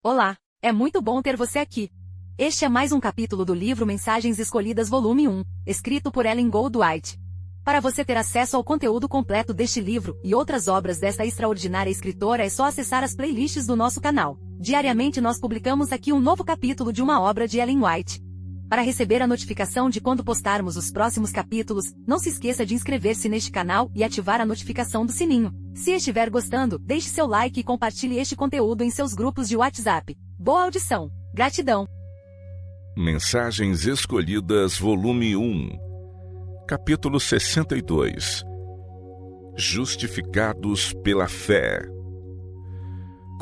Olá, é muito bom ter você aqui. Este é mais um capítulo do livro Mensagens Escolhidas Volume 1, escrito por Ellen Goldwhite. Para você ter acesso ao conteúdo completo deste livro e outras obras desta extraordinária escritora é só acessar as playlists do nosso canal. Diariamente nós publicamos aqui um novo capítulo de uma obra de Ellen White. Para receber a notificação de quando postarmos os próximos capítulos, não se esqueça de inscrever-se neste canal e ativar a notificação do sininho. Se estiver gostando, deixe seu like e compartilhe este conteúdo em seus grupos de WhatsApp. Boa audição! Gratidão! Mensagens Escolhidas, Volume 1, Capítulo 62. Justificados pela fé.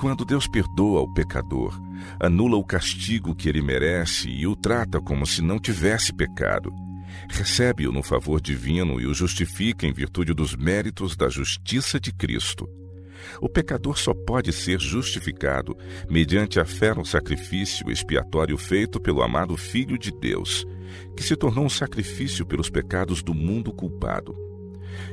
Quando Deus perdoa o pecador, anula o castigo que ele merece e o trata como se não tivesse pecado. Recebe-o no favor divino e o justifica em virtude dos méritos da justiça de Cristo. O pecador só pode ser justificado mediante a fé no sacrifício expiatório feito pelo amado Filho de Deus, que se tornou um sacrifício pelos pecados do mundo culpado.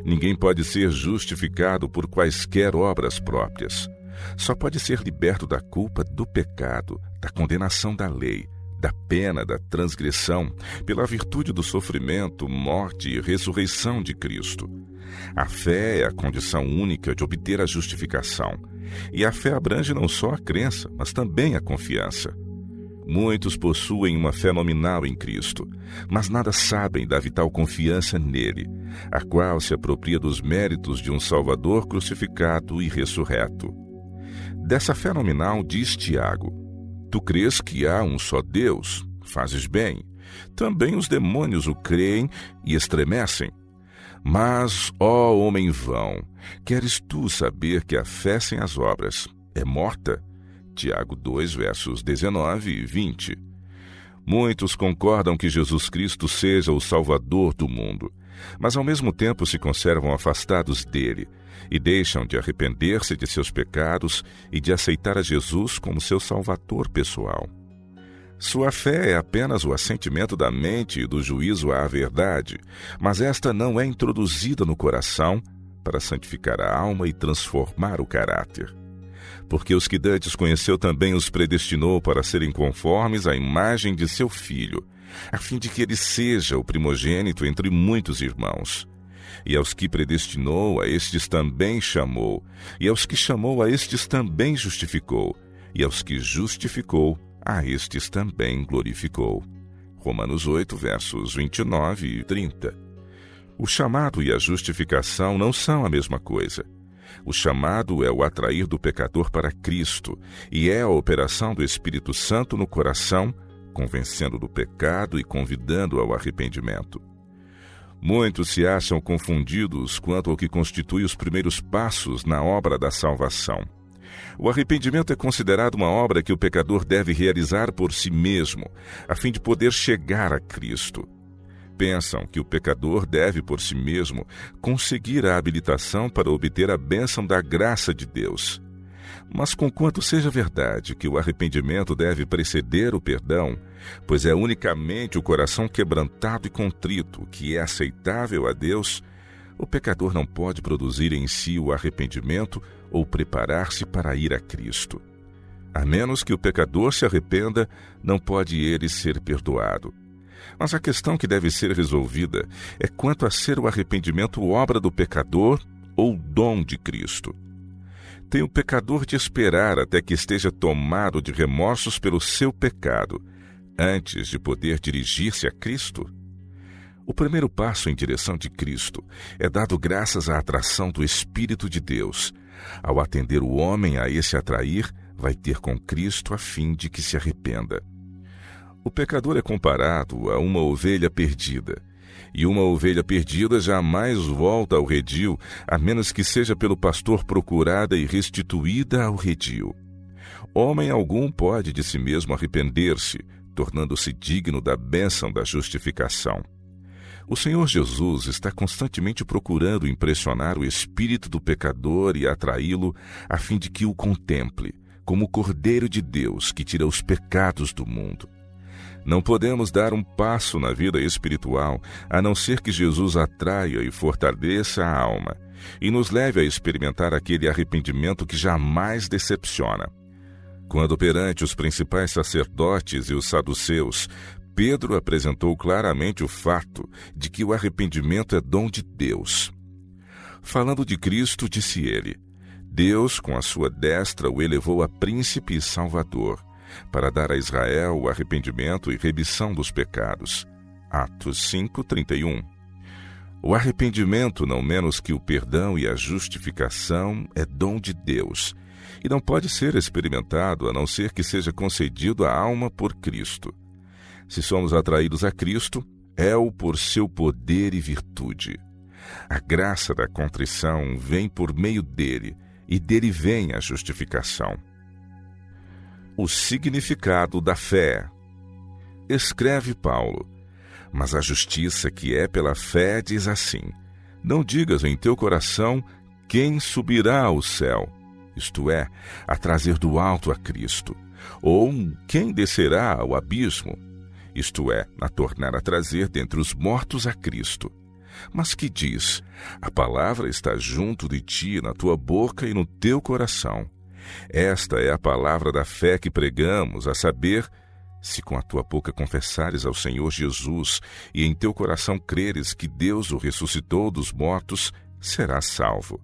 Ninguém pode ser justificado por quaisquer obras próprias. Só pode ser liberto da culpa do pecado, da condenação da lei, da pena da transgressão, pela virtude do sofrimento, morte e ressurreição de Cristo. A fé é a condição única de obter a justificação, e a fé abrange não só a crença, mas também a confiança. Muitos possuem uma fé nominal em Cristo, mas nada sabem da vital confiança nele, a qual se apropria dos méritos de um Salvador crucificado e ressurreto. Dessa fé nominal diz Tiago: Tu crês que há um só Deus? Fazes bem. Também os demônios o creem e estremecem. Mas, ó homem vão, queres tu saber que a fé sem as obras é morta? Tiago 2, versos 19 e 20. Muitos concordam que Jesus Cristo seja o Salvador do mundo, mas ao mesmo tempo se conservam afastados dele e deixam de arrepender-se de seus pecados e de aceitar a Jesus como seu Salvador pessoal. Sua fé é apenas o assentimento da mente e do juízo à verdade, mas esta não é introduzida no coração para santificar a alma e transformar o caráter. Porque os que dantes conheceu também os predestinou para serem conformes à imagem de seu Filho, a fim de que ele seja o primogênito entre muitos irmãos. E aos que predestinou, a estes também chamou, e aos que chamou, a estes também justificou, e aos que justificou, a estes também glorificou. Romanos 8, versos 29 e 30. O chamado e a justificação não são a mesma coisa. O chamado é o atrair do pecador para Cristo e é a operação do Espírito Santo no coração, convencendo do pecado e convidando ao arrependimento. Muitos se acham confundidos quanto ao que constitui os primeiros passos na obra da salvação. O arrependimento é considerado uma obra que o pecador deve realizar por si mesmo, a fim de poder chegar a Cristo. Pensam que o pecador deve, por si mesmo, conseguir a habilitação para obter a bênção da graça de Deus. Mas conquanto seja verdade que o arrependimento deve preceder o perdão, pois é unicamente o coração quebrantado e contrito que é aceitável a Deus, o pecador não pode produzir em si o arrependimento ou preparar-se para ir a Cristo. A menos que o pecador se arrependa, não pode ele ser perdoado. Mas a questão que deve ser resolvida é quanto a ser o arrependimento obra do pecador ou dom de Cristo. Tem o pecador de esperar até que esteja tomado de remorsos pelo seu pecado, antes de poder dirigir-se a Cristo? O primeiro passo em direção de Cristo é dado graças à atração do Espírito de Deus. Ao atender o homem a esse atrair, vai ter com Cristo a fim de que se arrependa. O pecador é comparado a uma ovelha perdida, e uma ovelha perdida jamais volta ao redil, a menos que seja pelo pastor procurada e restituída ao redil. Homem algum pode de si mesmo arrepender-se, tornando-se digno da bênção da justificação. O Senhor Jesus está constantemente procurando impressionar o espírito do pecador e atraí-lo a fim de que o contemple, como o Cordeiro de Deus que tira os pecados do mundo. Não podemos dar um passo na vida espiritual a não ser que Jesus atraia e fortaleça a alma e nos leve a experimentar aquele arrependimento que jamais decepciona. Quando perante os principais sacerdotes e os saduceus, Pedro apresentou claramente o fato de que o arrependimento é dom de Deus. Falando de Cristo, disse ele: Deus, com a sua destra, o elevou a príncipe e salvador, para dar a Israel o arrependimento e remissão dos pecados. Atos 5:31. O arrependimento, não menos que o perdão e a justificação, é dom de Deus, e não pode ser experimentado a não ser que seja concedido à alma por Cristo. Se somos atraídos a Cristo, é-o por seu poder e virtude. A graça da contrição vem por meio dele, e dele vem a justificação. O significado da fé. Escreve Paulo: Mas a justiça que é pela fé diz assim: Não digas em teu coração quem subirá ao céu, isto é, a trazer do alto a Cristo, ou quem descerá ao abismo, isto é, a tornar a trazer dentre os mortos a Cristo. Mas que diz: A palavra está junto de ti, na tua boca e no teu coração. Esta é a palavra da fé que pregamos, a saber, se com a tua boca confessares ao Senhor Jesus e em teu coração creres que Deus o ressuscitou dos mortos, serás salvo.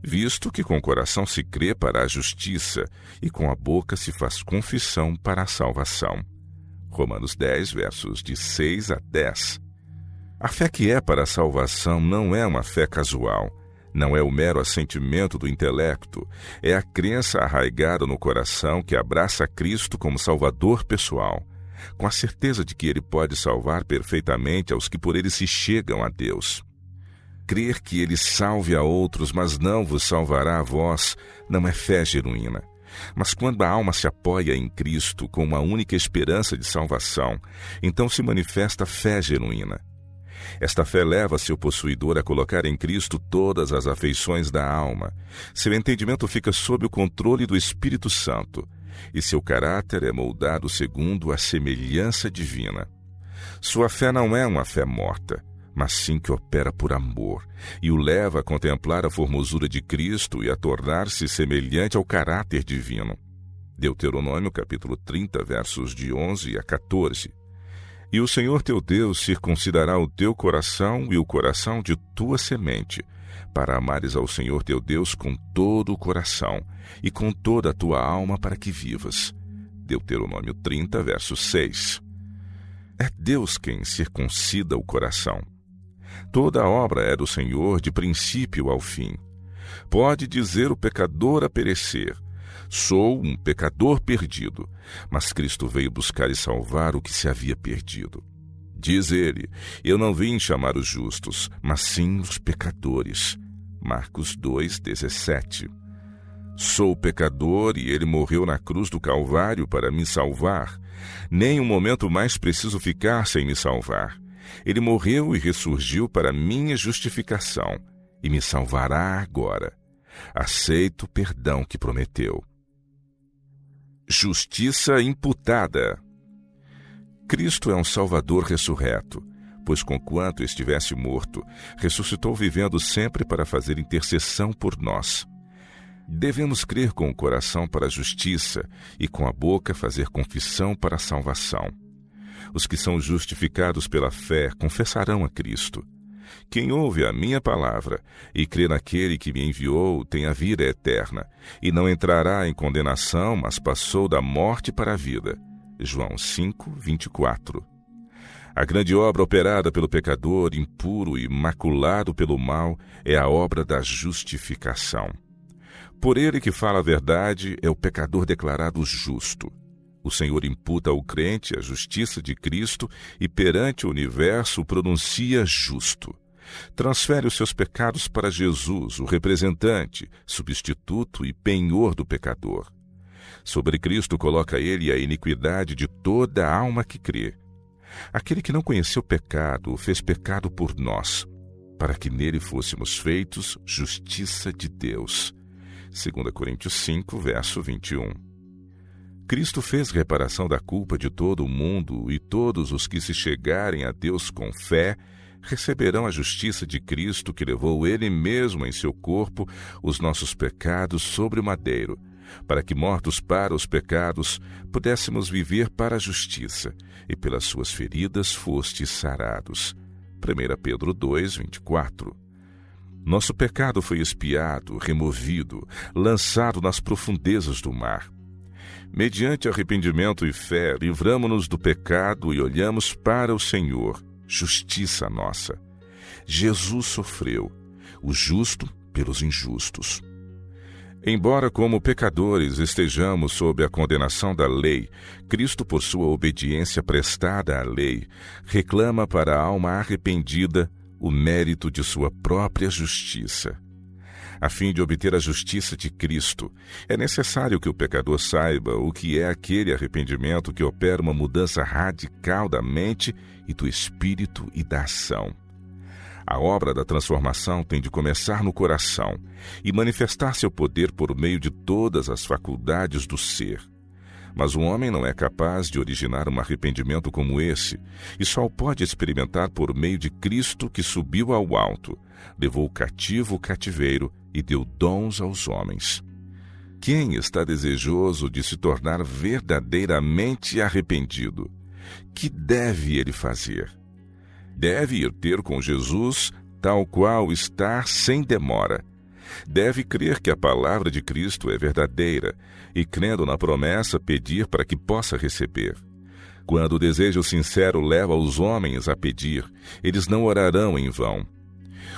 Visto que com o coração se crê para a justiça e com a boca se faz confissão para a salvação. Romanos 10, versos de 6 a 10. A fé que é para a salvação não é uma fé casual, não é o mero assentimento do intelecto, é a crença arraigada no coração que abraça Cristo como Salvador pessoal, com a certeza de que Ele pode salvar perfeitamente aos que por Ele se chegam a Deus. Crer que Ele salve a outros, mas não vos salvará a vós, não é fé genuína. Mas quando a alma se apoia em Cristo com uma única esperança de salvação, então se manifesta fé genuína. Esta fé leva seu possuidor a colocar em Cristo todas as afeições da alma. Seu entendimento fica sob o controle do Espírito Santo, e seu caráter é moldado segundo a semelhança divina. Sua fé não é uma fé morta, mas sim que opera por amor, e o leva a contemplar a formosura de Cristo e a tornar-se semelhante ao caráter divino. Deuteronômio capítulo 30, versos de 11 a 14. E o Senhor teu Deus circuncidará o teu coração e o coração de tua semente, para amares ao Senhor teu Deus com todo o coração e com toda a tua alma para que vivas. Deuteronômio 30, verso 6. É Deus quem circuncida o coração. Toda a obra é do Senhor de princípio ao fim. Pode dizer o pecador a perecer: Sou um pecador perdido, mas Cristo veio buscar e salvar o que se havia perdido. Diz ele: Eu não vim chamar os justos, mas sim os pecadores. Marcos 2:17. Sou pecador e ele morreu na cruz do Calvário para me salvar. Nem um momento mais preciso ficar sem me salvar. Ele morreu e ressurgiu para minha justificação e me salvará agora. Aceito o perdão que prometeu. Justiça imputada. Cristo é um Salvador ressurreto, pois conquanto estivesse morto, ressuscitou vivendo sempre para fazer intercessão por nós. Devemos crer com o coração para a justiça e com a boca fazer confissão para a salvação. Os que são justificados pela fé confessarão a Cristo. Quem ouve a minha palavra e crê naquele que me enviou tem a vida eterna, e não entrará em condenação, mas passou da morte para a vida. João 5:24. A grande obra operada pelo pecador, impuro e maculado pelo mal, é a obra da justificação. Por ele que fala a verdade, é o pecador declarado justo. O Senhor imputa ao crente a justiça de Cristo e perante o universo o pronuncia justo. Transfere os seus pecados para Jesus, o representante, substituto e penhor do pecador. Sobre Cristo coloca ele a iniquidade de toda a alma que crê. Aquele que não conheceu pecado o fez pecado por nós, para que nele fôssemos feitos justiça de Deus. 2 Coríntios 5, verso 21. Cristo fez reparação da culpa de todo o mundo, e todos os que se chegarem a Deus com fé receberão a justiça de Cristo, que levou Ele mesmo em seu corpo os nossos pecados sobre o madeiro, para que, mortos para os pecados, pudéssemos viver para a justiça, e pelas suas feridas fostes sarados. 1 Pedro 2, 24. Nosso pecado foi expiado, removido, lançado nas profundezas do mar. Mediante arrependimento e fé, livramo-nos do pecado e olhamos para o Senhor, justiça nossa. Jesus sofreu, o justo pelos injustos. Embora como pecadores estejamos sob a condenação da lei, Cristo, por sua obediência prestada à lei, reclama para a alma arrependida o mérito de sua própria justiça. A fim de obter a justiça de Cristo, é necessário que o pecador saiba o que é aquele arrependimento que opera uma mudança radical da mente e do espírito e da ação. A obra da transformação tem de começar no coração e manifestar seu poder por meio de todas as faculdades do ser. Mas o homem não é capaz de originar um arrependimento como esse, e só o pode experimentar por meio de Cristo, que subiu ao alto, levou cativo o cativeiro e deu dons aos homens. Quem está desejoso de se tornar verdadeiramente arrependido? Que deve ele fazer? Deve ir ter com Jesus, tal qual está, sem demora. Deve crer que a palavra de Cristo é verdadeira e, crendo na promessa, pedir para que possa receber. Quando o desejo sincero leva os homens a pedir, eles não orarão em vão.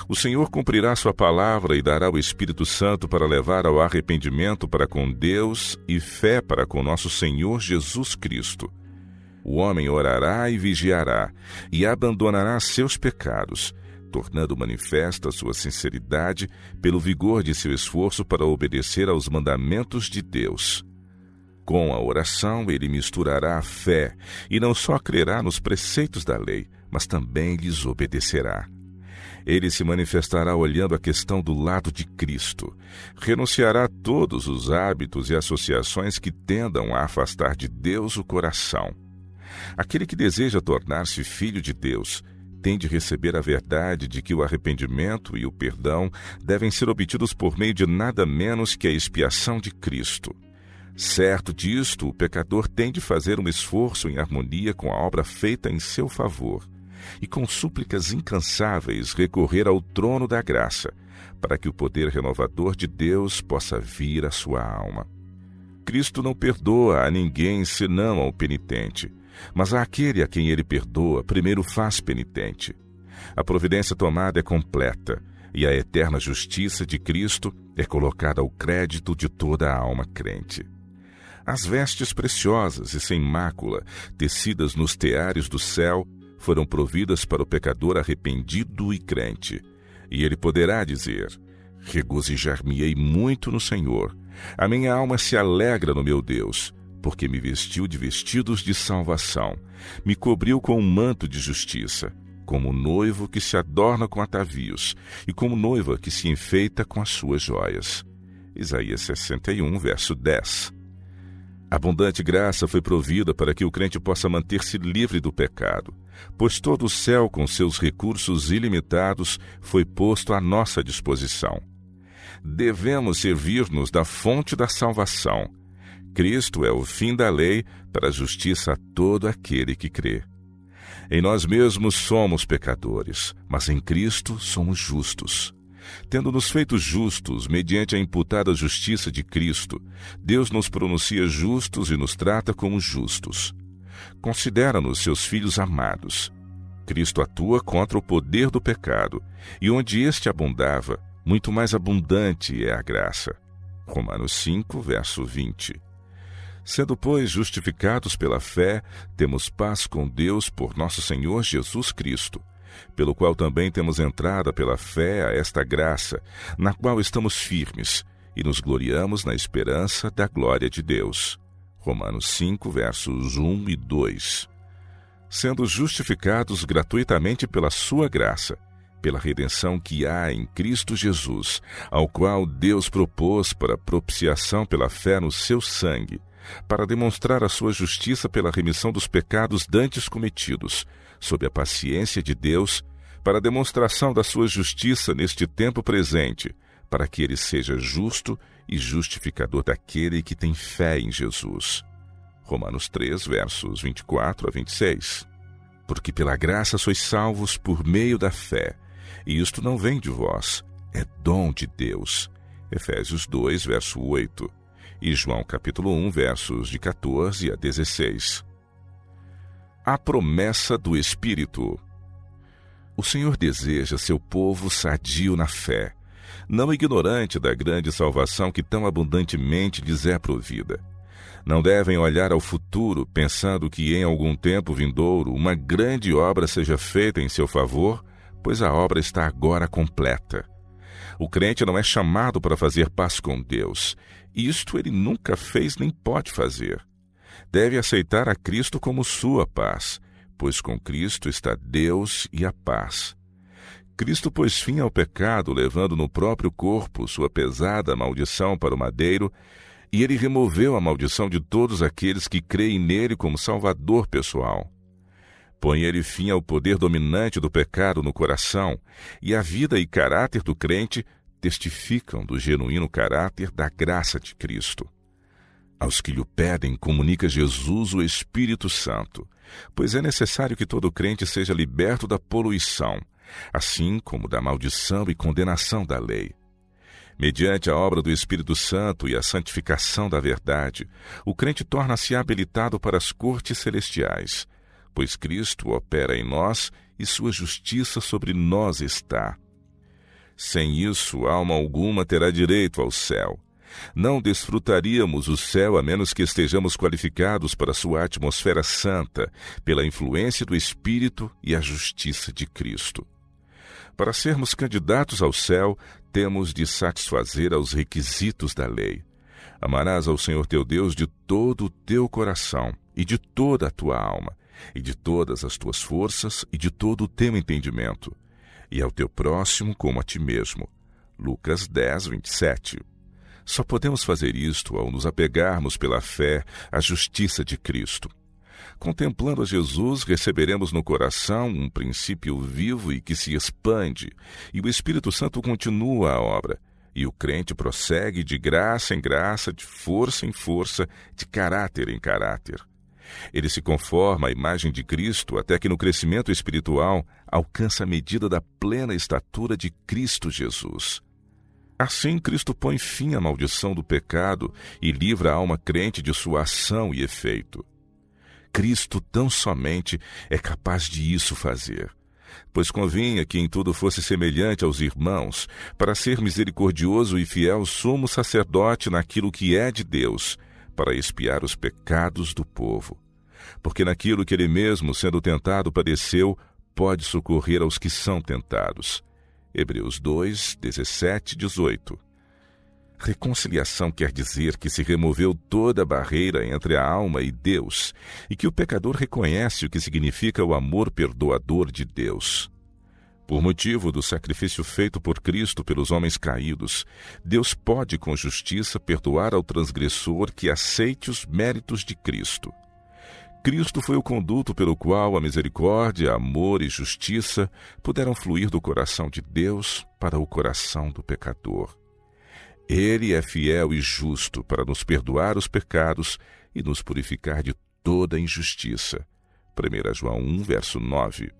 O Senhor cumprirá sua palavra e dará o Espírito Santo para levar ao arrependimento para com Deus e fé para com nosso Senhor Jesus Cristo. O homem orará e vigiará, e abandonará seus pecados, tornando manifesta sua sinceridade pelo vigor de seu esforço para obedecer aos mandamentos de Deus. Com a oração, ele misturará a fé, e não só crerá nos preceitos da lei, mas também lhes obedecerá. Ele se manifestará olhando a questão do lado de Cristo, renunciará a todos os hábitos e associações que tendam a afastar de Deus o coração. Aquele que deseja tornar-se filho de Deus tem de receber a verdade de que o arrependimento e o perdão devem ser obtidos por meio de nada menos que a expiação de Cristo. Certo disto, o pecador tem de fazer um esforço em harmonia com a obra feita em seu favor e com súplicas incansáveis recorrer ao trono da graça, para que o poder renovador de Deus possa vir à sua alma. Cristo não perdoa a ninguém senão ao penitente, mas àquele a quem ele perdoa, primeiro faz penitente. A providência tomada é completa, e a eterna justiça de Cristo é colocada ao crédito de toda a alma crente. As vestes preciosas e sem mácula, tecidas nos teares do céu, foram providas para o pecador arrependido e crente. E ele poderá dizer: regozijar-me-ei muito no Senhor. A minha alma se alegra no meu Deus, porque me vestiu de vestidos de salvação, me cobriu com um manto de justiça, como noivo que se adorna com atavios, e como noiva que se enfeita com as suas joias. Isaías 61, verso 10. Abundante graça foi provida para que o crente possa manter-se livre do pecado, pois todo o céu, com seus recursos ilimitados, foi posto à nossa disposição. Devemos servir-nos da fonte da salvação. Cristo é o fim da lei para a justiça a todo aquele que crê. Em nós mesmos somos pecadores, mas em Cristo somos justos. Tendo-nos feito justos mediante a imputada justiça de Cristo, Deus nos pronuncia justos e nos trata como justos. Considera-nos seus filhos amados. Cristo atua contra o poder do pecado, e onde este abundava, muito mais abundante é a graça. Romanos 5, verso 20. Sendo, pois, justificados pela fé, temos paz com Deus por nosso Senhor Jesus Cristo, pelo qual também temos entrada pela fé a esta graça, na qual estamos firmes, e nos gloriamos na esperança da glória de Deus. Romanos 5, versos 1 e 2. Sendo justificados gratuitamente pela sua graça, pela redenção que há em Cristo Jesus, ao qual Deus propôs para propiciação pela fé no seu sangue, para demonstrar a sua justiça pela remissão dos pecados dantes cometidos, sob a paciência de Deus, para a demonstração da sua justiça neste tempo presente, para que ele seja justo e justificador daquele que tem fé em Jesus. Romanos 3, versos 24 a 26. Porque pela graça sois salvos por meio da fé, e isto não vem de vós, é dom de Deus. Efésios 2, verso 8. E João capítulo 1, versos de 14 a 16. A promessa do Espírito. O Senhor deseja seu povo sadio na fé, não ignorante da grande salvação que tão abundantemente lhes é provida. Não devem olhar ao futuro pensando que em algum tempo vindouro uma grande obra seja feita em seu favor, pois a obra está agora completa. O crente não é chamado para fazer paz com Deus. Isto ele nunca fez nem pode fazer. Deve aceitar a Cristo como sua paz, pois com Cristo está Deus e a paz. Cristo pôs fim ao pecado, levando no próprio corpo sua pesada maldição para o madeiro, e ele removeu a maldição de todos aqueles que creem nele como Salvador pessoal. Põe ele fim ao poder dominante do pecado no coração, e a vida e caráter do crente testificam do genuíno caráter da graça de Cristo. Aos que lhe pedem, comunica Jesus o Espírito Santo, pois é necessário que todo crente seja liberto da poluição, assim como da maldição e condenação da lei. Mediante a obra do Espírito Santo e a santificação da verdade, o crente torna-se habilitado para as cortes celestiais, pois Cristo opera em nós e sua justiça sobre nós está. Sem isso, alma alguma terá direito ao céu. Não desfrutaríamos o céu a menos que estejamos qualificados para sua atmosfera santa, pela influência do Espírito e a justiça de Cristo. Para sermos candidatos ao céu, temos de satisfazer aos requisitos da lei. Amarás ao Senhor teu Deus de todo o teu coração, e de toda a tua alma, e de todas as tuas forças, e de todo o teu entendimento, e ao teu próximo como a ti mesmo. Lucas 10, 27. Só podemos fazer isto ao nos apegarmos pela fé à justiça de Cristo. Contemplando a Jesus, receberemos no coração um princípio vivo e que se expande, e o Espírito Santo continua a obra, e o crente prossegue de graça em graça, de força em força, de caráter em caráter. Ele se conforma à imagem de Cristo até que no crescimento espiritual alcança a medida da plena estatura de Cristo Jesus. Assim, Cristo põe fim à maldição do pecado e livra a alma crente de sua ação e efeito. Cristo tão somente é capaz de isso fazer, pois convinha que em tudo fosse semelhante aos irmãos, para ser misericordioso e fiel sumo sacerdote naquilo que é de Deus, para expiar os pecados do povo. Porque naquilo que ele mesmo, sendo tentado, padeceu, pode socorrer aos que são tentados. Hebreus 2, 17, 18. Reconciliação quer dizer que se removeu toda a barreira entre a alma e Deus, e que o pecador reconhece o que significa o amor perdoador de Deus. Por motivo do sacrifício feito por Cristo pelos homens caídos, Deus pode com justiça perdoar ao transgressor que aceite os méritos de Cristo. Cristo foi o conduto pelo qual a misericórdia, amor e justiça puderam fluir do coração de Deus para o coração do pecador. Ele é fiel e justo para nos perdoar os pecados e nos purificar de toda injustiça. 1 João 1, verso 9.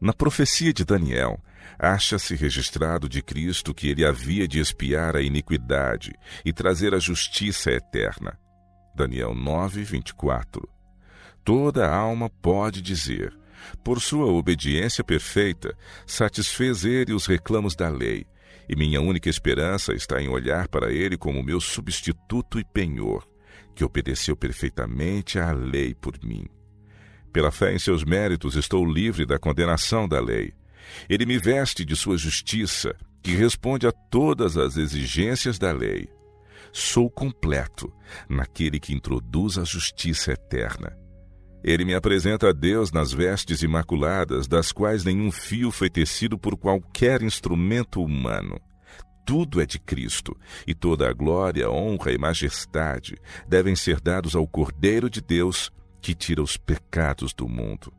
Na profecia de Daniel, acha-se registrado de Cristo que ele havia de expiar a iniquidade e trazer a justiça eterna. Daniel 9, 24. Toda alma pode dizer, por sua obediência perfeita, satisfez ele os reclamos da lei, e minha única esperança está em olhar para ele como meu substituto e penhor, que obedeceu perfeitamente à lei por mim. Pela fé em seus méritos estou livre da condenação da lei. Ele me veste de sua justiça, que responde a todas as exigências da lei. Sou completo naquele que introduz a justiça eterna. Ele me apresenta a Deus nas vestes imaculadas, das quais nenhum fio foi tecido por qualquer instrumento humano. Tudo é de Cristo, e toda a glória, honra e majestade devem ser dados ao Cordeiro de Deus, que tira os pecados do mundo.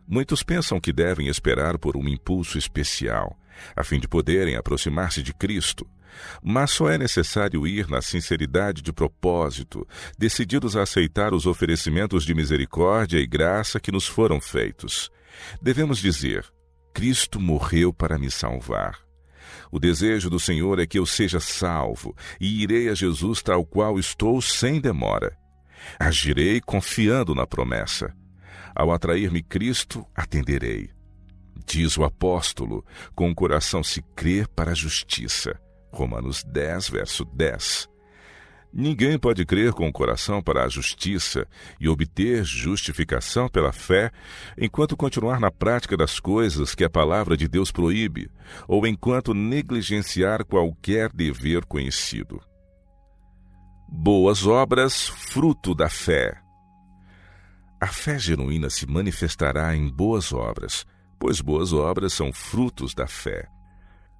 Muitos pensam que devem esperar por um impulso especial, a fim de poderem aproximar-se de Cristo, Mas só é necessário ir na sinceridade de propósito, decididos a aceitar os oferecimentos de misericórdia e graça que nos foram feitos. Devemos dizer: Cristo morreu para me salvar. O desejo do Senhor é que eu seja salvo, e irei a Jesus tal qual estou sem demora. Agirei confiando na promessa. Ao atrair-me Cristo, atenderei. Diz o apóstolo: com o coração se crê para a justiça. Romanos 10, verso 10. Ninguém pode crer com o coração para a justiça e obter justificação pela fé enquanto continuar na prática das coisas que a palavra de Deus proíbe, ou enquanto negligenciar qualquer dever conhecido. Boas obras, fruto da fé. A fé genuína se manifestará em boas obras, pois boas obras são frutos da fé.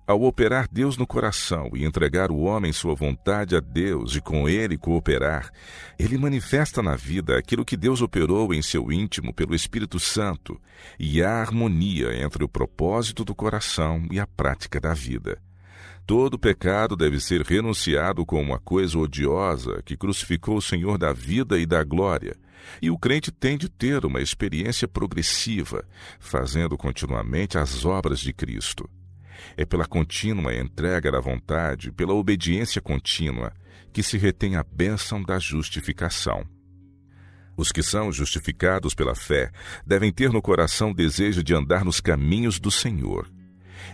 Ao operar Deus no coração e entregar o homem sua vontade a Deus e com ele cooperar, ele manifesta na vida aquilo que Deus operou em seu íntimo pelo Espírito Santo e há harmonia entre o propósito do coração e a prática da vida. Todo pecado deve ser renunciado como uma coisa odiosa que crucificou o Senhor da vida e da glória, e o crente tem de ter uma experiência progressiva, fazendo continuamente as obras de Cristo. É pela contínua entrega da vontade, pela obediência contínua, que se retém a bênção da justificação. Os que são justificados pela fé devem ter no coração o desejo de andar nos caminhos do Senhor.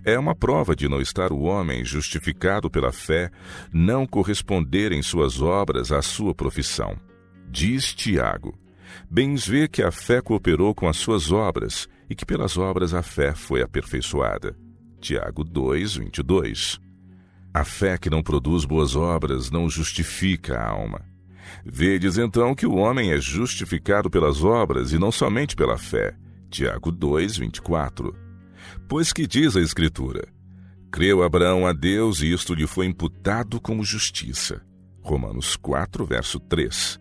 É uma prova de não estar o homem justificado pela fé, não corresponder em suas obras à sua profissão. Diz Tiago: bens vê que a fé cooperou com as suas obras e que pelas obras a fé foi aperfeiçoada. Tiago 2, 22. A fé que não produz boas obras não justifica a alma. Vedes então que o homem é justificado pelas obras e não somente pela fé. Tiago 2, 24. Pois que diz a Escritura: creu Abraão a Deus e isto lhe foi imputado como justiça. Romanos 4, verso 3.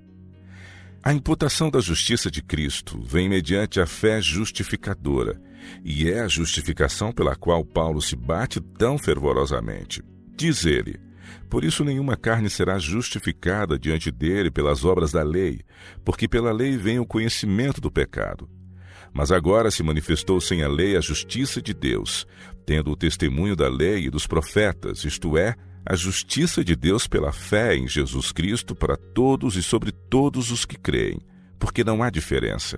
A imputação da justiça de Cristo vem mediante a fé justificadora, e é a justificação pela qual Paulo se bate tão fervorosamente. Diz ele: por isso nenhuma carne será justificada diante dele pelas obras da lei, porque pela lei vem o conhecimento do pecado. Mas agora se manifestou sem a lei a justiça de Deus, tendo o testemunho da lei e dos profetas, isto é, a justiça de Deus pela fé em Jesus Cristo para todos e sobre todos os que creem, porque não há diferença.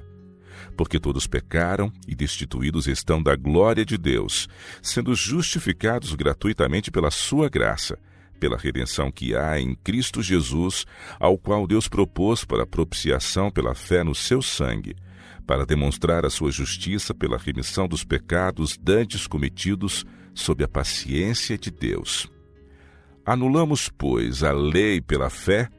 Porque todos pecaram e destituídos estão da glória de Deus, sendo justificados gratuitamente pela sua graça, pela redenção que há em Cristo Jesus, ao qual Deus propôs para propiciação pela fé no seu sangue, para demonstrar a sua justiça pela remissão dos pecados dantes cometidos sob a paciência de Deus. Anulamos, pois, a lei pela fé?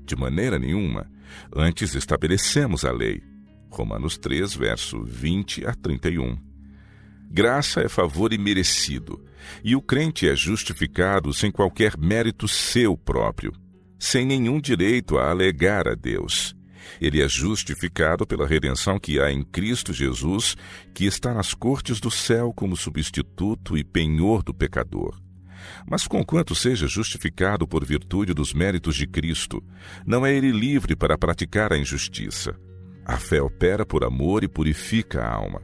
De maneira nenhuma. Antes estabelecemos a lei. Romanos 3, verso 20 a 31. Graça é favor imerecido, e o crente é justificado sem qualquer mérito seu próprio, sem nenhum direito a alegar a Deus. Ele é justificado pela redenção que há em Cristo Jesus, que está nas cortes do céu como substituto e penhor do pecador. Mas conquanto seja justificado por virtude dos méritos de Cristo, não é ele livre para praticar a injustiça. A fé opera por amor e purifica a alma.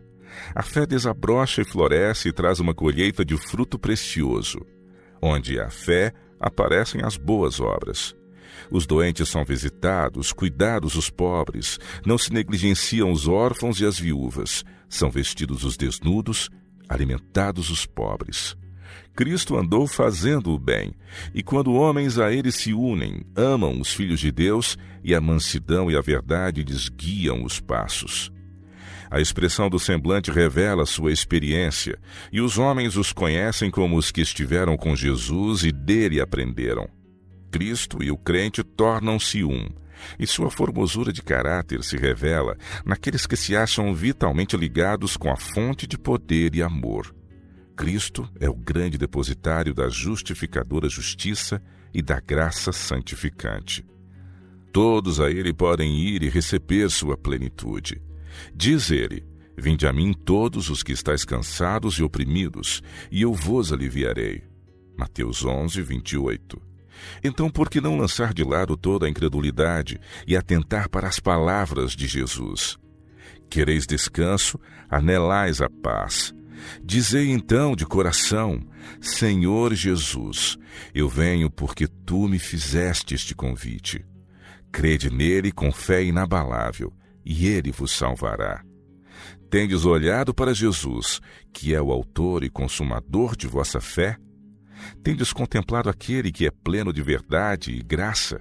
A fé desabrocha e floresce e traz uma colheita de fruto precioso. Onde há fé, aparecem as boas obras. Os doentes são visitados, cuidados os pobres, não se negligenciam os órfãos e as viúvas, são vestidos os desnudos, alimentados os pobres. Cristo andou fazendo o bem, e quando homens a ele se unem, amam os filhos de Deus, e a mansidão e a verdade lhes guiam os passos. A expressão do semblante revela sua experiência, e os homens os conhecem como os que estiveram com Jesus e dele aprenderam. Cristo e o crente tornam-se um, e sua formosura de caráter se revela naqueles que se acham vitalmente ligados com a fonte de poder e amor. Cristo é o grande depositário da justificadora justiça e da graça santificante. Todos a ele podem ir e receber sua plenitude. Diz ele: vinde a mim todos os que estáis cansados e oprimidos, e eu vos aliviarei. Mateus 11, 28. Então, por que não lançar de lado toda a incredulidade e atentar para as palavras de Jesus? Quereis descanso? Anelais a paz. Dizei então de coração: Senhor Jesus, eu venho porque tu me fizeste este convite. Crede nele com fé inabalável, e ele vos salvará. Tendes olhado para Jesus, que é o autor e consumador de vossa fé? Tendes contemplado aquele que é pleno de verdade e graça?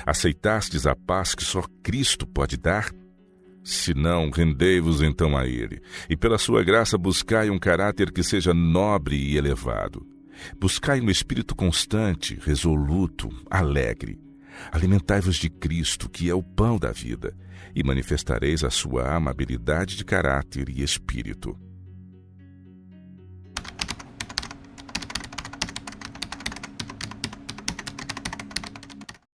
Aceitastes a paz que só Cristo pode dar? Se não, rendei-vos então a ele, e pela sua graça buscai um caráter que seja nobre e elevado. Buscai um espírito constante, resoluto, alegre. Alimentai-vos de Cristo, que é o pão da vida, e manifestareis a sua amabilidade de caráter e espírito.